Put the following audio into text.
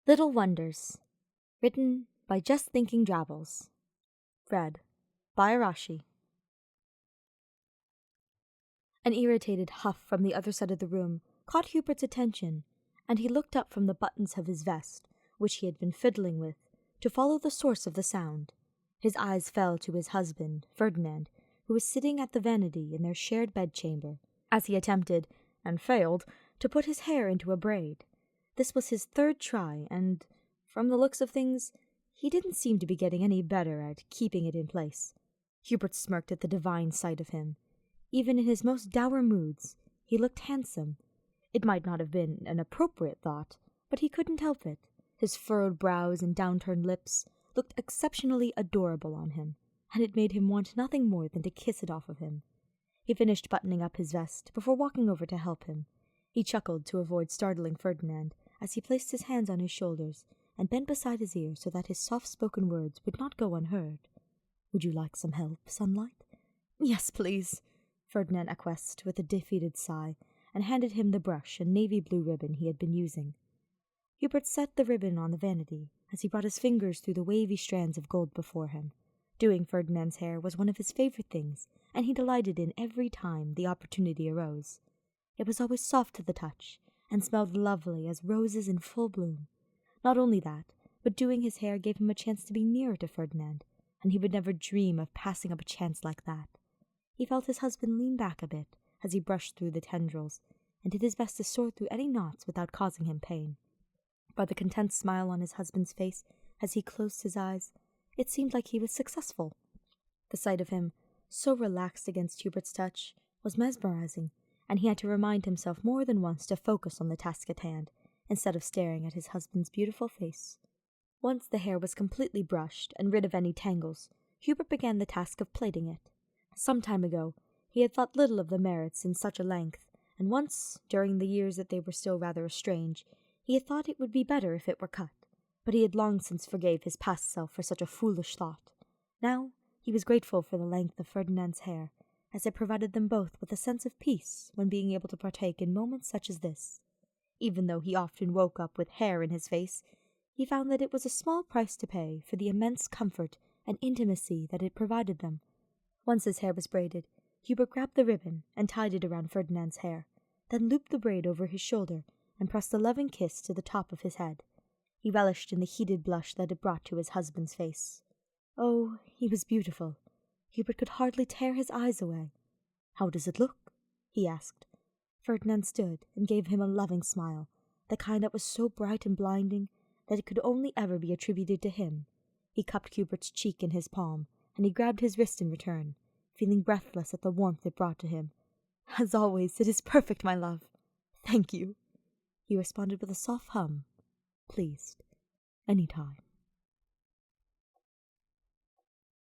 Little Wonders. Written by Just Thinking Drabbles. Read by Arashi. An irritated huff from the other side of the room caught Hubert's attention, and he looked up from the buttons of his vest, which he had been fiddling with, to follow the source of the sound. His eyes fell to his husband, Ferdinand, who was sitting at the vanity in their shared bedchamber, as he attempted, and failed, to put his hair into a braid. This was his third try, and, from the looks of things, he didn't seem to be getting any better at keeping it in place. Hubert smirked at the divine sight of him. Even in his most dour moods, he looked handsome. It might not have been an appropriate thought, but he couldn't help it. His furrowed brows and downturned lips looked exceptionally adorable on him, and it made him want nothing more than to kiss it off of him. He finished buttoning up his vest before walking over to help him. He chuckled to avoid startling Ferdinand as he placed his hands on his shoulders and bent beside his ear so that his soft-spoken words would not go unheard. "Would you like some help, Sunlight?" "Yes, please," Ferdinand acquiesced with a defeated sigh, and handed him the brush and navy-blue ribbon he had been using. Hubert set the ribbon on the vanity as he brought his fingers through the wavy strands of gold before him. Doing Ferdinand's hair was one of his favorite things, and he delighted in every time the opportunity arose. It was always soft to the touch, and smelled lovely as roses in full bloom. Not only that, but doing his hair gave him a chance to be nearer to Ferdinand, and he would never dream of passing up a chance like that. He felt his husband lean back a bit as he brushed through the tendrils, and did his best to sort through any knots without causing him pain. By the content smile on his husband's face as he closed his eyes, it seemed like he was successful. The sight of him, so relaxed against Hubert's touch, was mesmerizing, and he had to remind himself more than once to focus on the task at hand, instead of staring at his husband's beautiful face. Once the hair was completely brushed and rid of any tangles, Hubert began the task of plaiting it. Some time ago, he had thought little of the merits in such a length, and once, during the years that they were still rather estranged, he had thought it would be better if it were cut, but he had long since forgave his past self for such a foolish thought. Now he was grateful for the length of Ferdinand's hair, as it provided them both with a sense of peace when being able to partake in moments such as this. Even though he often woke up with hair in his face, he found that it was a small price to pay for the immense comfort and intimacy that it provided them. Once his hair was braided, Hubert grabbed the ribbon and tied it around Ferdinand's hair, then looped the braid over his shoulder and pressed a loving kiss to the top of his head. He relished in the heated blush that it brought to his husband's face. Oh, he was beautiful. Hubert could hardly tear his eyes away. "How does it look?" he asked. Ferdinand stood and gave him a loving smile, the kind that was so bright and blinding that it could only ever be attributed to him. He cupped Hubert's cheek in his palm, and he grabbed his wrist in return, feeling breathless at the warmth it brought to him. "As always, it is perfect, my love." "Thank you," he responded with a soft hum. "Pleased. Any time."